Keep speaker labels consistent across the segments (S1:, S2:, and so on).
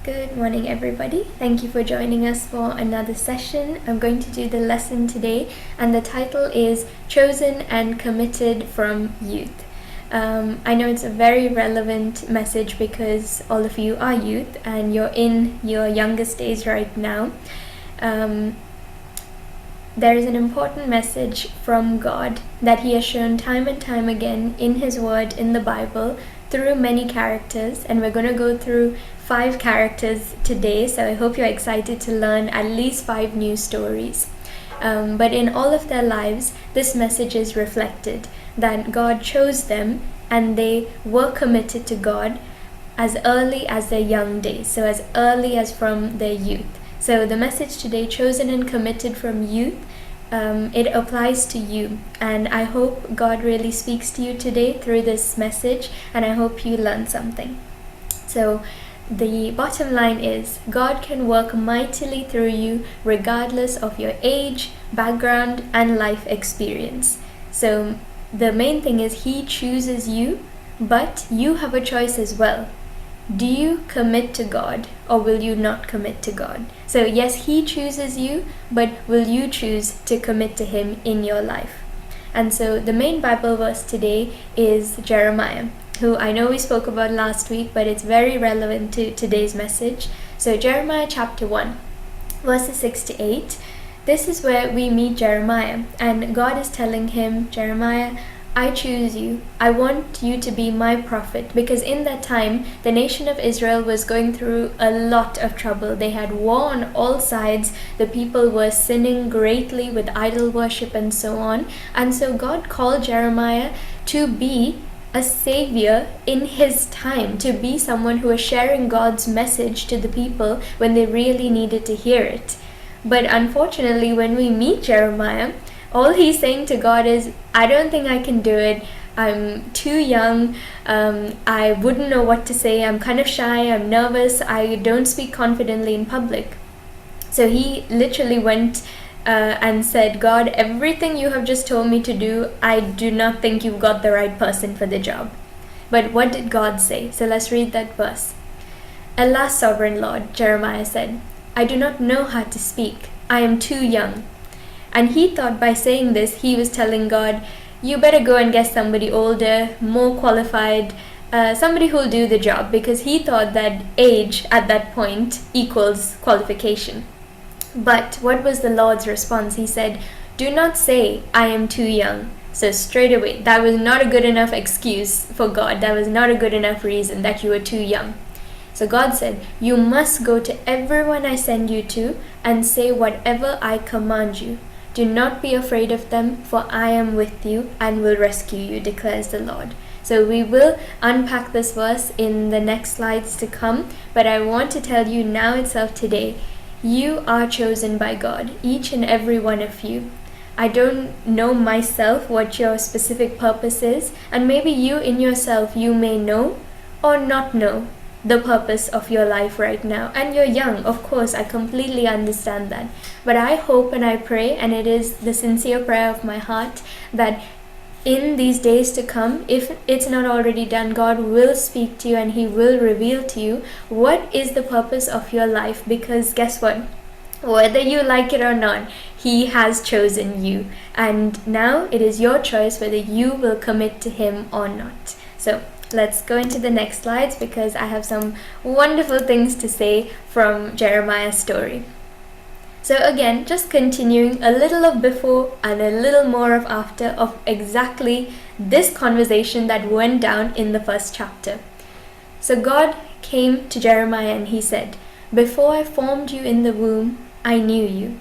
S1: Good morning, everybody. Thank you for joining us for another session. I'm going to do the lesson today, and the title is Chosen and Committed from Youth. I know it's a very relevant message because all of you are youth and you're in your youngest days right now. There is an important message from God that He has shown time and time again in His Word in the Bible through many characters, and we're going to go through 5 characters today, so I hope you're excited to learn at least 5 new stories. But in all of their lives, this message is reflected that God chose them and they were committed to God as early as their young days, so as early as from their youth. So the message today, chosen and committed from youth, it applies to you, and I hope God really speaks to you today through this message, and I hope you learn something. So the bottom line is God can work mightily through you regardless of your age, background, and life experience. So the main thing is He chooses you, but you have a choice as well. Do you commit to God or will you not commit to God? So yes, He chooses you, but will you choose to commit to Him in your life? And so the main Bible verse today is Jeremiah, who I know we spoke about last week, but it's very relevant to today's message. So Jeremiah chapter 1, verses 6 to 8. This is where we meet Jeremiah, and God is telling him, Jeremiah, I choose you. I want you to be my prophet, because in that time, the nation of Israel was going through a lot of trouble. They had war on all sides. The people were sinning greatly with idol worship and so on. And so God called Jeremiah to be a savior in his time, to be someone who was sharing God's message to the people when they really needed to hear it. But unfortunately, when we meet Jeremiah, all he's saying to God is, I don't think I can do it. I'm too young. I wouldn't know what to say. I'm kind of shy. I'm nervous. I don't speak confidently in public. So he literally went and said, God, everything you have just told me to do, I do not think you've got the right person for the job. But what did God say? So let's read that verse. Alas, sovereign Lord, Jeremiah said, I do not know how to speak. I am too young. And he thought by saying this, he was telling God, you better go and get somebody older, more qualified, somebody who'll do the job, because he thought that age at that point equals qualification. But what was the Lord's response? He said, do not say, I am too young. So straight away, that was not a good enough excuse for God. That was not a good enough reason that you were too young. So God said, you must go to everyone I send you to and say whatever I command you. Do not be afraid of them, for I am with you and will rescue you, declares the Lord. So we will unpack this verse in the next slides to come, but I want to tell you now itself today, you are chosen by God, each and every one of you. I don't know myself what your specific purpose is, and maybe you in yourself, you may know or not know the purpose of your life right now. And you're young, of course, I completely understand that. But I hope and I pray, and it is the sincere prayer of my heart, that in these days to come, if it's not already done, God will speak to you and He will reveal to you what is the purpose of your life. Because guess what? Whether you like it or not, He has chosen you. And now it is your choice whether you will commit to Him or not. So let's go into the next slides, because I have some wonderful things to say from Jeremiah's story. So again, just continuing a little of before and a little more of after of exactly this conversation that went down in the first chapter. So God came to Jeremiah and He said, before I formed you in the womb, I knew you.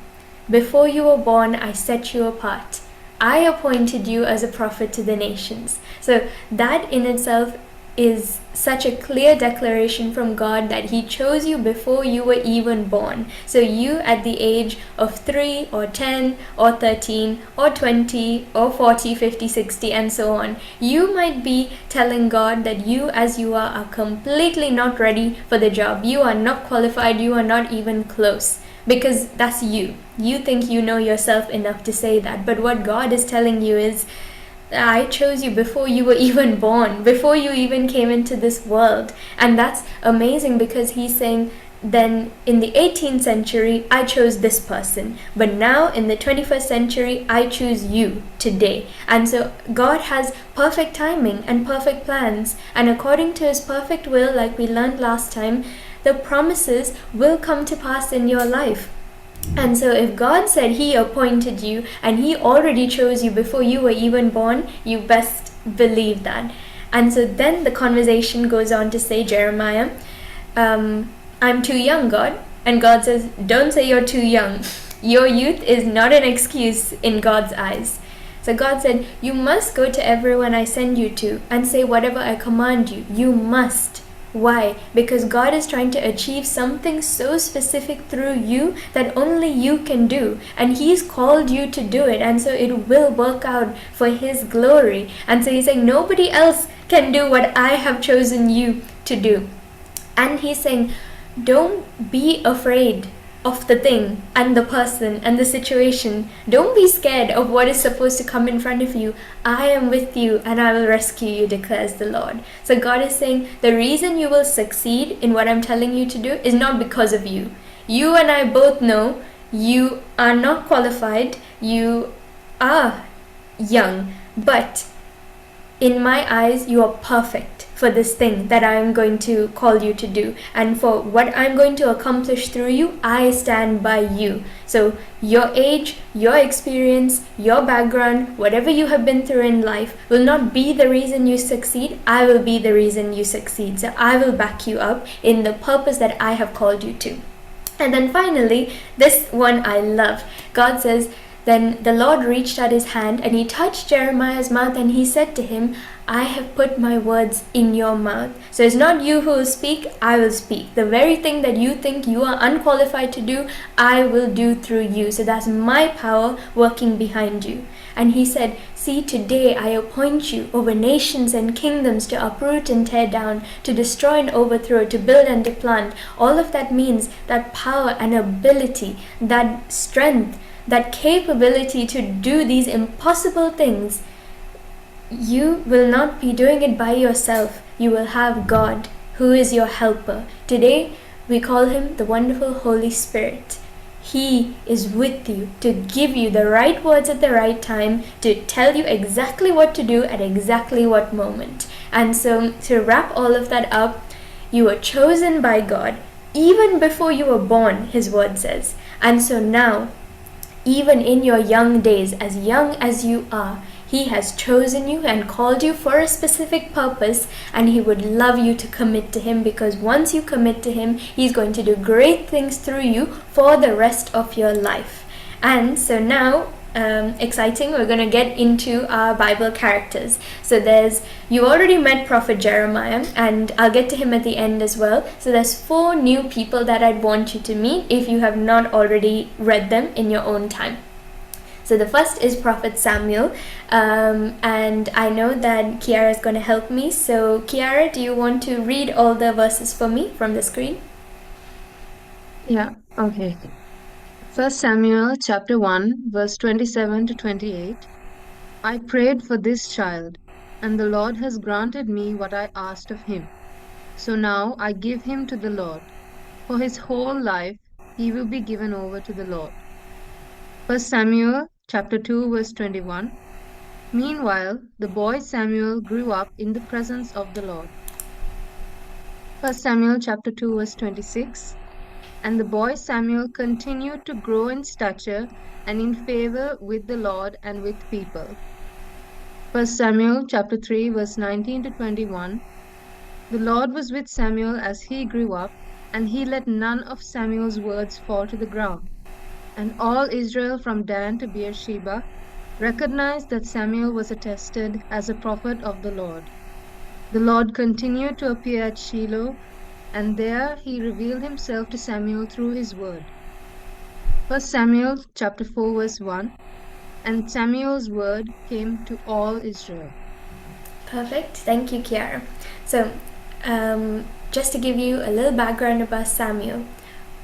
S1: Before you were born, I set you apart. I appointed you as a prophet to the nations. So that in itself is such a clear declaration from God that He chose you before you were even born. So you at the age of 3 or 10 or 13 or 20 or 40, 50, 60 and so on, you might be telling God that you as you are completely not ready for the job. You are not qualified. You are not even close. Because that's you. You think you know yourself enough to say that. But what God is telling you is, I chose you before you were even born, before you even came into this world. And that's amazing, because He's saying, then in the 18th century, I chose this person. But now in the 21st century, I choose you today. And so God has perfect timing and perfect plans. And according to his perfect will, like we learned last time, the promises will come to pass in your life. And so if God said he appointed you and he already chose you before you were even born, you best believe that. And so then the conversation goes on to say, Jeremiah, I'm too young, God. And God says, don't say you're too young. Your youth is not an excuse in God's eyes. So God said, you must go to everyone I send you to and say whatever I command you. You must. Why? Because God is trying to achieve something so specific through you that only you can do. And he's called you to do it. And so it will work out for his glory. And so he's saying, nobody else can do what I have chosen you to do. And he's saying, don't be afraid of the thing and the person and the situation. Don't be scared of what is supposed to come in front of you. I am with you and I will rescue you, declares the Lord. So God is saying the reason you will succeed in what I'm telling you to do is not because of you. You and I both know you are not qualified. You are young, but in my eyes, you are perfect for this thing that I am going to call you to do. And for what I'm going to accomplish through you, I stand by you. So your age, your experience, your background, whatever you have been through in life will not be the reason you succeed. I will be the reason you succeed. So I will back you up in the purpose that I have called you to. And then finally, this one I love. God says, then the Lord reached out his hand and he touched Jeremiah's mouth and he said to him, I have put my words in your mouth. So it's not you who will speak, I will speak. The very thing that you think you are unqualified to do, I will do through you. So that's my power working behind you. And he said, see, today I appoint you over nations and kingdoms to uproot and tear down, to destroy and overthrow, to build and to plant. All of that means that power and ability, that strength, that capability to do these impossible things, you will not be doing it by yourself. You will have God, who is your helper. Today, we call him the wonderful Holy Spirit. He is with you to give you the right words at the right time, to tell you exactly what to do at exactly what moment. And so, to wrap all of that up, you were chosen by God even before you were born, his word says. And so now, even in your young days, as young as you are, he has chosen you and called you for a specific purpose, and he would love you to commit to him, because once you commit to him, he's going to do great things through you for the rest of your life. And so now, exciting, we're going to get into our Bible characters. So you already met Prophet Jeremiah, and I'll get to him at the end as well. So there's 4 new people that I'd want you to meet if you have not already read them in your own time. So the first is Prophet Samuel, and I know that Kiara is going to help me. So Kiara, do you want to read all the verses for me from the screen?
S2: Yeah, okay. 1 Samuel chapter 1, verse 27 to 28. I prayed for this child, and the Lord has granted me what I asked of him. So now I give him to the Lord. For his whole life he will be given over to the Lord. 1 Samuel chapter 2, verse 21. Meanwhile, the boy Samuel grew up in the presence of the Lord. 1 Samuel chapter 2, verse 26. And the boy Samuel continued to grow in stature and in favor with the Lord and with people. 1 Samuel chapter 3, verse 19 to 21. The Lord was with Samuel as he grew up, and he let none of Samuel's words fall to the ground. And all Israel from Dan to Beersheba recognized that Samuel was attested as a prophet of the Lord. The Lord continued to appear at Shiloh, and there he revealed himself to Samuel through his word. 1 Samuel chapter 4, verse 1. And Samuel's word came to all Israel.
S1: Perfect. Thank you, Kiara. So, just to give you a little background about Samuel,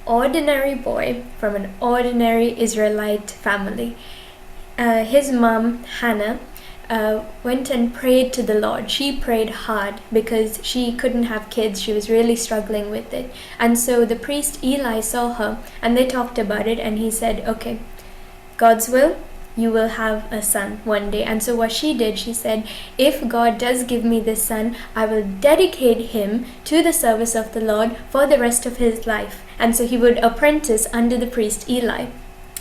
S1: ordinary boy from an ordinary Israelite family. His mom, Hannah, went and prayed to the Lord. She prayed hard because she couldn't have kids. She was really struggling with it. And so the priest Eli saw her and they talked about it, and he said, okay, God's will, you will have a son one day. And so what she did, she said, if God does give me this son, I will dedicate him to the service of the Lord for the rest of his life. And so he would apprentice under the priest Eli.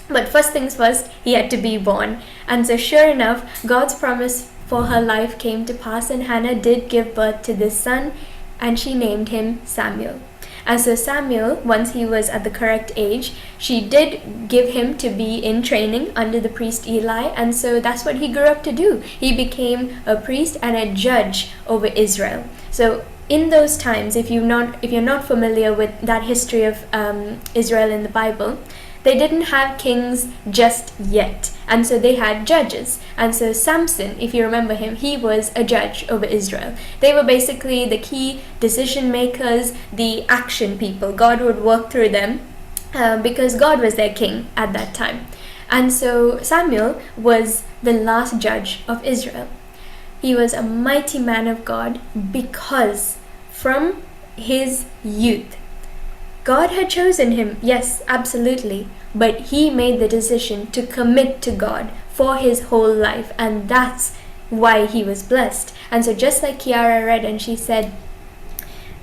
S1: But first things first, he had to be born. And so sure enough, God's promise for her life came to pass, and Hannah did give birth to this son, and she named him Samuel. And so Samuel, once he was at the correct age, she did give him to be in training under the priest Eli, and so that's what he grew up to do. He became a priest and a judge over Israel. So in those times, if you're not familiar with that history of Israel in the Bible, they didn't have kings just yet, and so they had judges. And so Samson, if you remember him, he was a judge over Israel. They were basically the key decision makers, the action people. God would work through them because God was their king at that time. And so Samuel was the last judge of Israel. He was a mighty man of God because from his youth, God had chosen him, yes, absolutely, but he made the decision to commit to God for his whole life, and that's why he was blessed. And so just like Kiara read, and she said,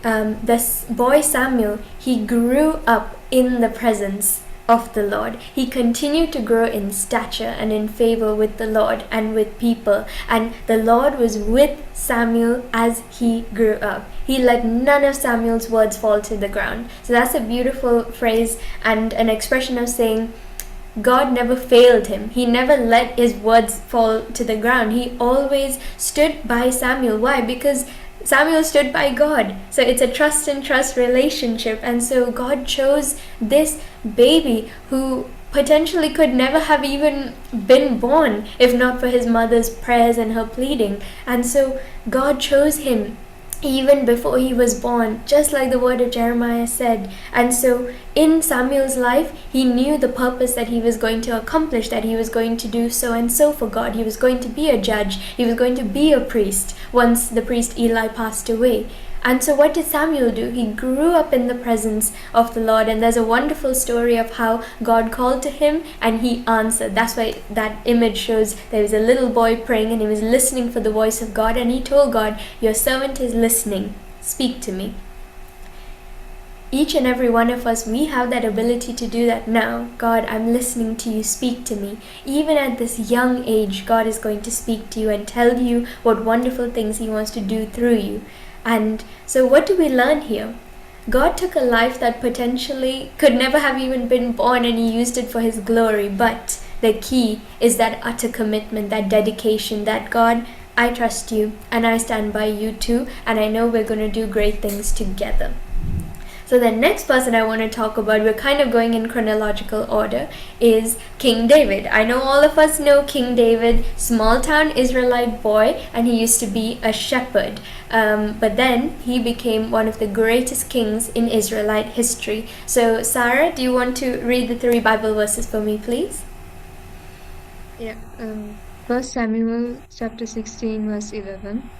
S1: this boy Samuel, he grew up in the presence of the Lord. He continued to grow in stature and in favor with the Lord and with people, and the Lord was with Samuel as he grew up. He let none of Samuel's words fall to the ground. So that's a beautiful phrase and an expression of saying God never failed him. He never let his words fall to the ground. He always stood by Samuel. Why? Because Samuel stood by God. So it's a trust and trust relationship. And so God chose this baby who potentially could never have even been born if not for his mother's prayers and her pleading. And so God chose him even before he was born, just like the word of Jeremiah said. And so in Samuel's life, he knew the purpose that he was going to accomplish, that he was going to do so and so for God. He was going to be a judge. He was going to be a priest once the priest Eli passed away. And so what did Samuel do? He grew up in the presence of the Lord, and there's a wonderful story of how God called to him and he answered. That's why that image shows there was a little boy praying and he was listening for the voice of God, and he told God, your servant is listening, speak to me. Each and every one of us, we have that ability to do that now. God, I'm listening to you, speak to me. Even at this young age, God is going to speak to you and tell you what wonderful things he wants to do through you. And so what do we learn here? God took a life that potentially could never have even been born, and he used it for his glory. But the key is that utter commitment, that dedication, that God, I trust you and I stand by you too, and I know we're going to do great things together. So the next person I want to talk about, we're kind of going in chronological order, is King David. I know all of us know King David, small town Israelite boy, and he used to be a shepherd. But then he became one of the greatest kings in Israelite history. So Sarah, do you want to read the 3 Bible verses for me, please?
S2: Yeah. 1 Samuel chapter 16 verse 11.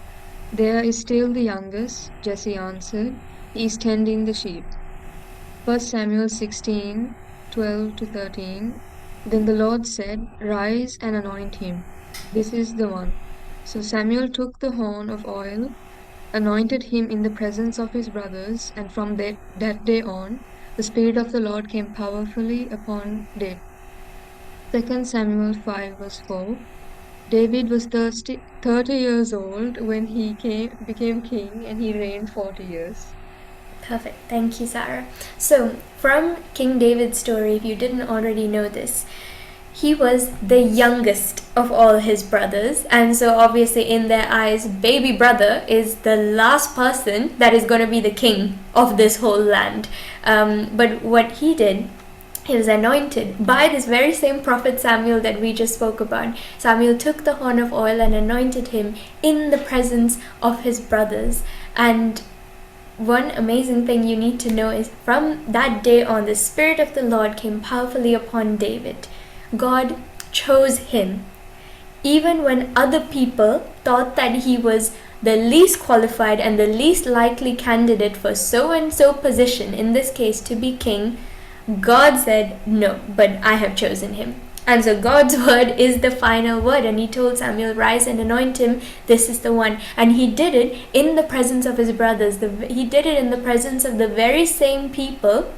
S2: There is still the youngest, Jesse answered. He is tending the sheep. 1 Samuel 16, 12 to 13. Then the Lord said, rise and anoint him. This is the one. So Samuel took the horn of oil, anointed him in the presence of his brothers, and from that day on, the Spirit of the Lord came powerfully upon David. 2 Samuel 5 verse 4. David was 30 years old when he became king, and he reigned 40 years.
S1: Perfect. Thank you, Sarah. So, from King David's story, if you didn't already know this, he was the youngest of all his brothers, and so obviously in their eyes, baby brother is the last person that is going to be the king of this whole land. But what he did, he was anointed by this very same prophet Samuel that we just spoke about. Samuel took the horn of oil and anointed him in the presence of his brothers. And one amazing thing you need to know is from that day on, the Spirit of the Lord came powerfully upon David. God chose him even when other people thought that he was the least qualified and the least likely candidate for so and so position, in this case to be king, God said, no, but I have chosen him. And so God's word is the final word. And he told Samuel, rise and anoint him. This is the one. And he did it in the presence of his brothers. He did it in the presence of the very same people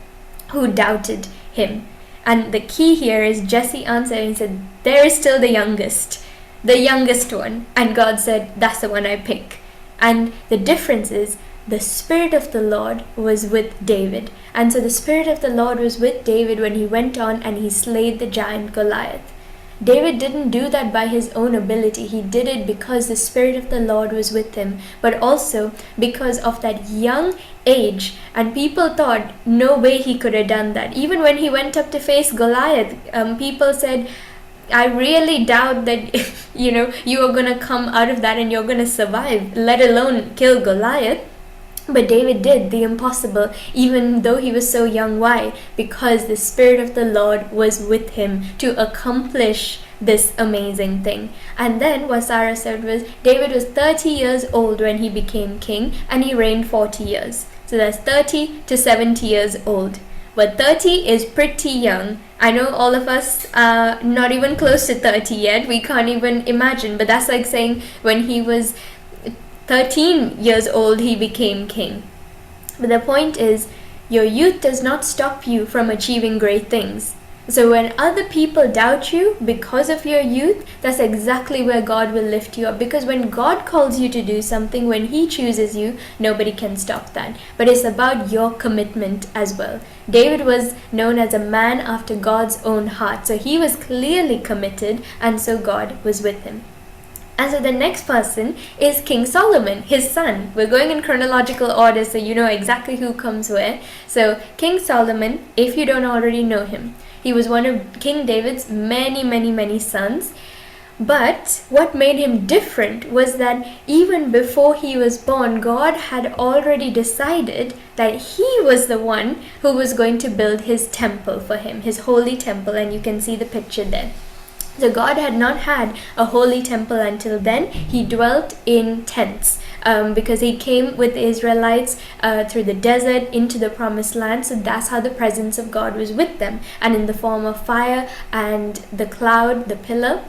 S1: who doubted him. And the key here is Jesse answered and said, there is still the youngest one. And God said, that's the one I pick. And the difference is, the Spirit of the Lord was with David. And so the Spirit of the Lord was with David when he went on and he slayed the giant Goliath. David didn't do that by his own ability. He did it because the Spirit of the Lord was with him, but also because of that young age. And people thought, no way he could have done that. Even when he went up to face Goliath, people said, I really doubt that you are going to come out of that and you're going to survive, let alone kill Goliath. But David did the impossible, even though he was so young. Why? Because the Spirit of the Lord was with him to accomplish this amazing thing. And then what Sarah said was, David was 30 years old when he became king, and he reigned 40 years. So that's 30 to 70 years old. But 30 is pretty young. I know all of us are not even close to 30 yet. We can't even imagine. But that's like saying when he was 13 years old, he became king. But the point is, your youth does not stop you from achieving great things. So when other people doubt you because of your youth, that's exactly where God will lift you up. Because when God calls you to do something, when he chooses you, nobody can stop that. But it's about your commitment as well. David was known as a man after God's own heart. So he was clearly committed, and so God was with him. And so the next person is King Solomon, his son. We're going in chronological order so you know exactly who comes where. So King Solomon, if you don't already know him, he was one of King David's many sons. But what made him different was that even before he was born, God had already decided that he was the one who was going to build his temple for him, his holy temple, and you can see the picture there. So God had not had a holy temple until then. He dwelt in tents because he came with the Israelites through the desert into the promised land. So that's how the presence of God was with them, and in the form of fire and the cloud, the pillar.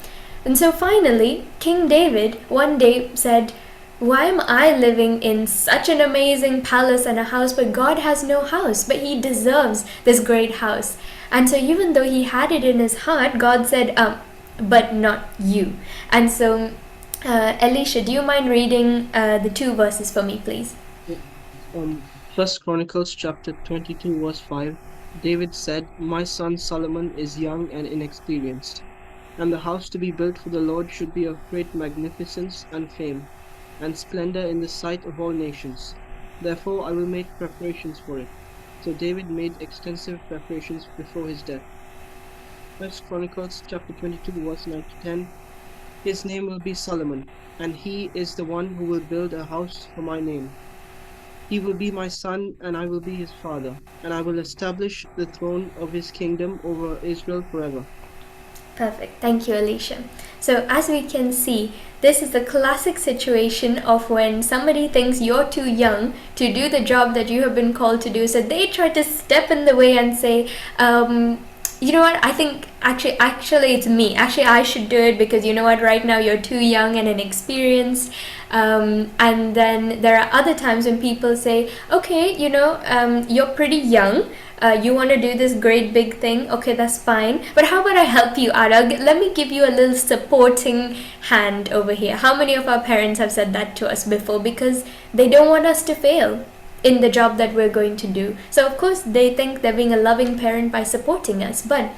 S1: And so finally, King David one day said, why am I living in such an amazing palace and a house, but God has no house, but he deserves this great house. And so even though he had it in his heart, God said, but not you. And so, Elisha, do you mind reading the 2 verses for me, please?
S3: First Chronicles chapter 22 verse 5, David said, my son Solomon is young and inexperienced, and the house to be built for the Lord should be of great magnificence and fame, and splendor in the sight of all nations. Therefore I will make preparations for it. So David made extensive preparations before his death. First Chronicles chapter 22 verse 9 to 10. His name will be Solomon, and he is the one who will build a house for my name. He will be my son, and I will be his father, and I will establish the throne of his kingdom over Israel forever.
S1: Perfect. Thank you, Alicia. So as we can see, this is the classic situation of when somebody thinks you're too young to do the job that you have been called to do. So they try to step in the way and say, you know what, I think actually it's me. Actually, I should do it because you know what, right now you're too young and inexperienced. And then there are other times when people say, okay, you're pretty young. You want to do this great big thing. Okay, that's fine. But how about I help you out? Let me give you a little supporting hand over here. How many of our parents have said that to us before? Because they don't want us to fail in the job that we're going to do. So of course they think they're being a loving parent by supporting us. But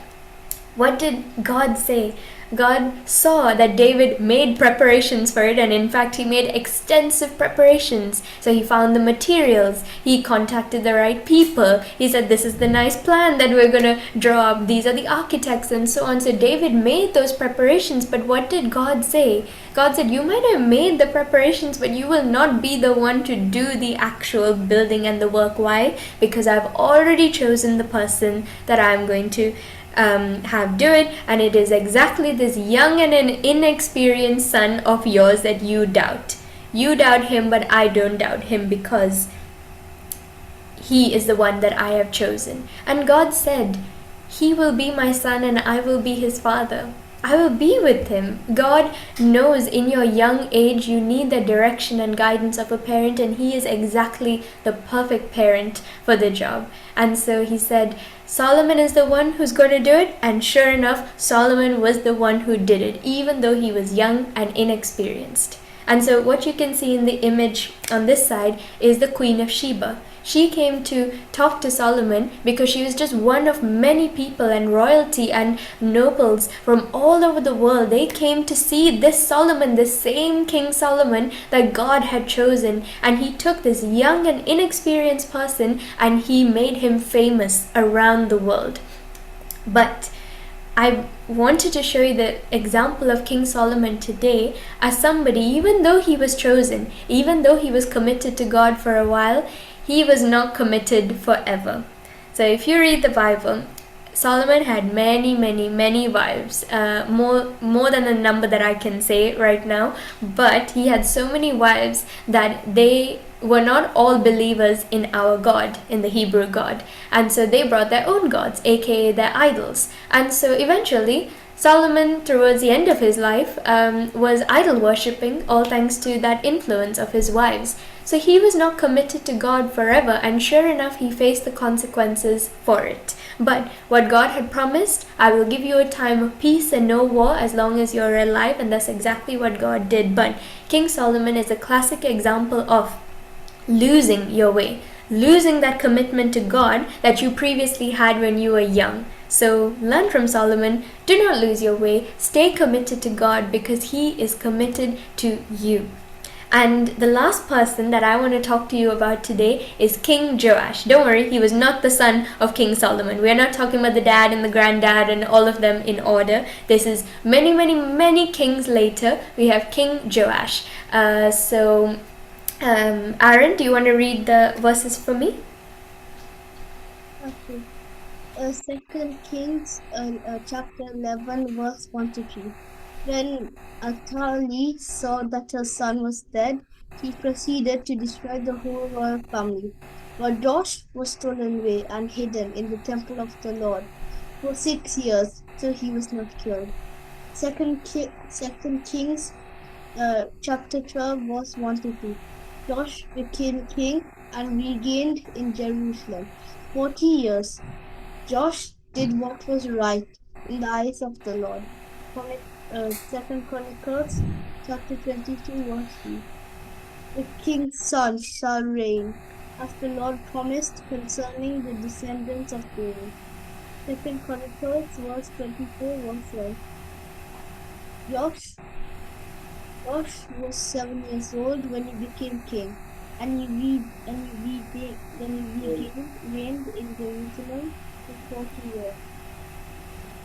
S1: what did God say? God saw that David made preparations for it, and in fact he made extensive preparations. So he found the materials, he contacted the right people, he said this is the nice plan that we're going to draw up, these are the architects and so on. So David made those preparations, but what did God say? God said, you might have made the preparations, but you will not be the one to do the actual building and the work. Why? Because I've already chosen the person that I'm going to have do it, and it is exactly this young and an inexperienced son of yours that you doubt. You doubt him, but I don't doubt him, because he is the one that I have chosen. And God said, he will be my son and I will be his father. I will be with him. God knows in your young age you need the direction and guidance of a parent, and he is exactly the perfect parent for the job. And so he said, Solomon is the one who's going to do it. And sure enough, Solomon was the one who did it, even though he was young and inexperienced. And so what you can see in the image on this side is the Queen of Sheba. She came to talk to Solomon because she was just one of many people and royalty and nobles from all over the world. They came to see this Solomon, this same King Solomon that God had chosen. And he took this young and inexperienced person and he made him famous around the world. But I wanted to show you the example of King Solomon today as somebody, even though he was chosen, even though he was committed to God for a while, he was not committed forever. So if you read the Bible, Solomon had many wives, more than a number that I can say right now, but he had so many wives that they were not all believers in our God, in the Hebrew God, and so they brought their own gods, aka their idols. And so eventually Solomon, towards the end of his life, was idol worshipping, all thanks to that influence of his wives. So he was not committed to God forever, and sure enough, he faced the consequences for it. But what God had promised, I will give you a time of peace and no war as long as you're alive, and that's exactly what God did. But King Solomon is a classic example of losing your way, losing that commitment to God that you previously had when you were young. So learn from Solomon, do not lose your way, stay committed to God because he is committed to you. And the last person that I want to talk to you about today is King Joash. Don't worry, he was not the son of King Solomon. We are not talking about the dad and the granddad and all of them in order. This is many kings later. We have King Joash. Aaron, do you want to read the verses for me?
S4: Okay. Second Kings, chapter 11, verse 1 to 3. When Athaliah saw that her son was dead, he proceeded to destroy the whole royal family. But Josh was stolen away and hidden in the temple of the Lord for 6 years, so he was not killed. Second Kings, chapter 12, verse 1 to 2. Josh became king and regained in Jerusalem 40 years. Josh did what was right in the eyes of the Lord. Second Chronicles, chapter 22, verse 3. The king's son shall reign, as the Lord promised concerning the descendants of David. Second Chronicles, verse 24, verse 1. Josh was 7 years old when he became king, and he reigned in Jerusalem for 40 years.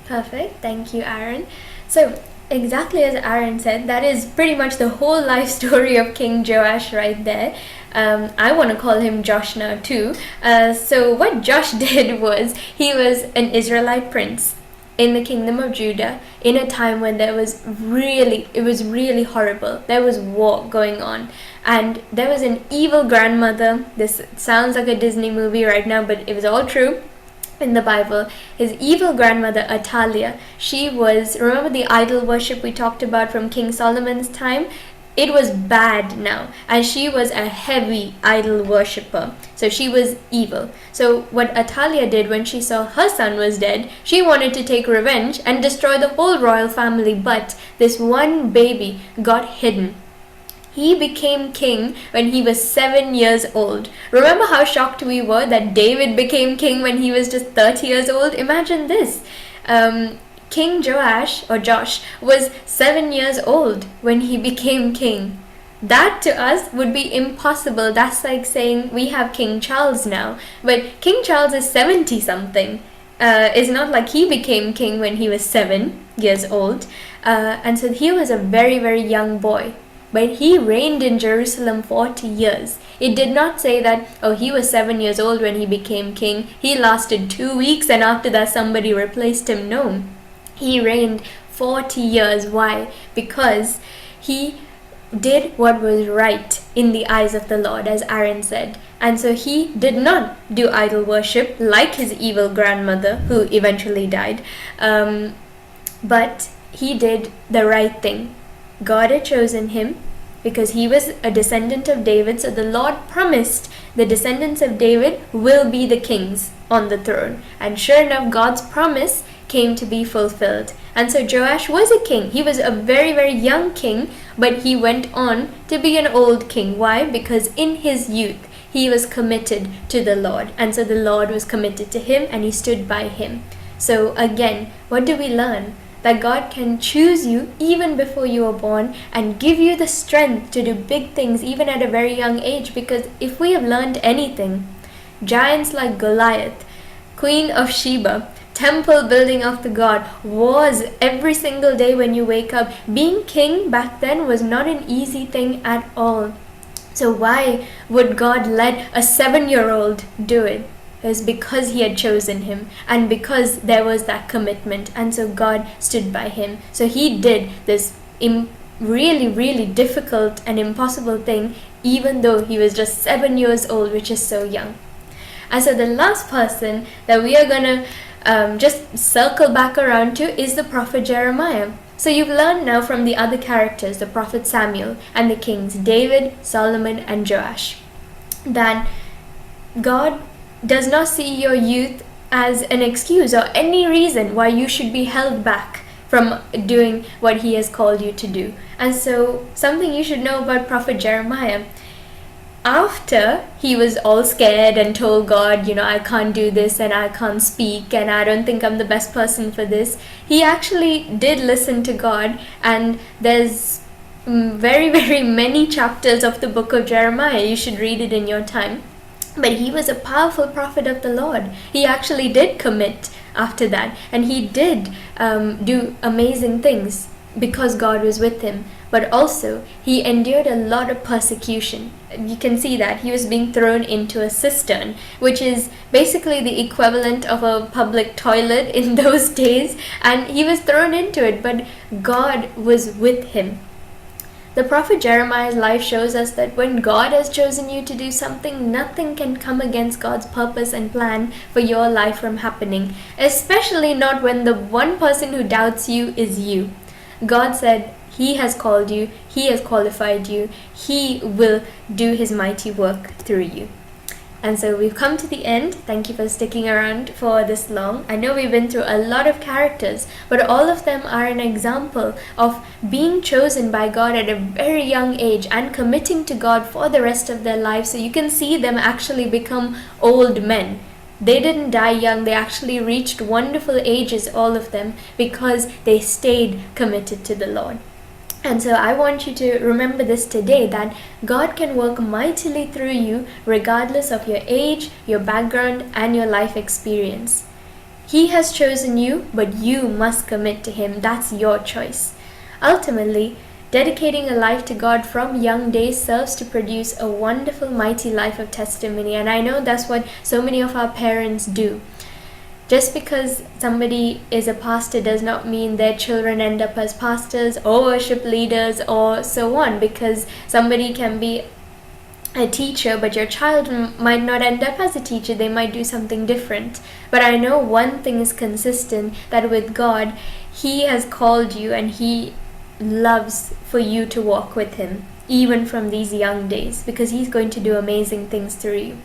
S1: Perfect. Thank you, Aaron. So, exactly as Aaron said, that is pretty much the whole life story of King Joash right there. I want to call him Josh now too. So what Josh did was, he was an Israelite prince in the kingdom of Judah in a time when it was really horrible. There was war going on, and there was an evil grandmother. This sounds like a Disney movie right now, but it was all true. In the Bible, his evil grandmother Athaliah, she was, remember the idol worship we talked about from King Solomon's time? It was bad now, and she was a heavy idol worshipper, so she was evil. So what Athaliah did when she saw her son was dead, she wanted to take revenge and destroy the whole royal family, but this one baby got hidden. He became king when he was 7 years old. Remember how shocked we were that David became king when he was just 30 years old? Imagine this. King Joash, or Josh, was 7 years old when he became king. That to us would be impossible. That's like saying we have King Charles now. But King Charles is 70 something. It's not like he became king when he was 7 years old. And so he was a very young boy but he reigned in Jerusalem 40 years. It did not say that, oh, he was 7 years old when he became king. He lasted 2 weeks and after that somebody replaced him. No. He reigned 40 years. Why? Because he did what was right in the eyes of the Lord, as Aaron said. And so he did not do idol worship like his evil grandmother, who eventually died. But he did the right thing. God had chosen him because he was a descendant of David. So the Lord promised the descendants of David will be the kings on the throne. And sure enough, God's promise came to be fulfilled. And so Joash was a king. He was a very, very young king, but he went on to be an old king. Why? Because in his youth, he was committed to the Lord. And so the Lord was committed to him and he stood by him. So again, what do we learn? That God can choose you even before you are born and give you the strength to do big things even at a very young age. Because if we have learned anything, giants like Goliath, Queen of Sheba, temple building of the God, wars every single day when you wake up. Being king back then was not an easy thing at all. So why would God let a 7-year-old do it? It was because he had chosen him and because there was that commitment, and so God stood by him. So he did this really, really difficult and impossible thing even though he was just 7 years old, which is so young. And so the last person that we are going to just circle back around to is the prophet Jeremiah. So you've learned now from the other characters, the prophet Samuel and the kings David, Solomon and Joash, that God does not see your youth as an excuse or any reason why you should be held back from doing what he has called you to do. And so something you should know about prophet Jeremiah, after he was all scared and told God, I can't do this and I can't speak and I don't think I'm the best person for this, he actually did listen to God. And there's very, very many chapters of the book of Jeremiah. You should read it in your time. But he was a powerful prophet of the Lord. He actually did commit after that. And he did do amazing things because God was with him. But also, he endured a lot of persecution. You can see that he was being thrown into a cistern, which is basically the equivalent of a public toilet in those days. And he was thrown into it, but God was with him. The prophet Jeremiah's life shows us that when God has chosen you to do something, nothing can come against God's purpose and plan for your life from happening, especially not when the one person who doubts you is you. God said, He has called you, He has qualified you, He will do His mighty work through you. And so we've come to the end. Thank you for sticking around for this long. I know we've been through a lot of characters, but all of them are an example of being chosen by God at a very young age and committing to God for the rest of their lives. So you can see them actually become old men. They didn't die young. They actually reached wonderful ages, all of them, because they stayed committed to the Lord. And so I want you to remember this today, that God can work mightily through you regardless of your age, your background, and your life experience. He has chosen you, but you must commit to Him. That's your choice. Ultimately, dedicating a life to God from young days serves to produce a wonderful, mighty life of testimony. And I know that's what so many of our parents do. Just because somebody is a pastor does not mean their children end up as pastors or worship leaders or so on, because somebody can be a teacher but your child might not end up as a teacher. They might do something different. But I know one thing is consistent, that with God, He has called you and He loves for you to walk with Him even from these young days, because He's going to do amazing things through you.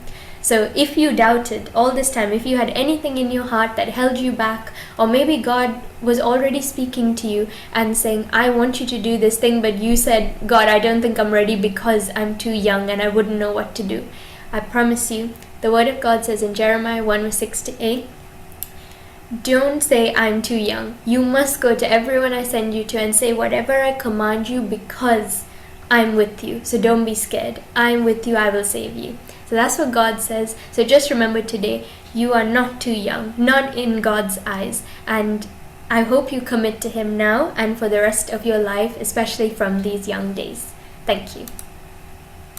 S1: So if you doubted all this time, if you had anything in your heart that held you back, or maybe God was already speaking to you and saying, I want you to do this thing, but you said, God, I don't think I'm ready because I'm too young and I wouldn't know what to do. I promise you, the Word of God says in Jeremiah 1 verse 6 to 8, don't say I'm too young. You must go to everyone I send you to and say whatever I command you, because I'm with you. So don't be scared. I'm with you. I will save you. So that's what God says. So just remember today, you are not too young, not in God's eyes. And I hope you commit to Him now and for the rest of your life, especially from these young days. Thank you.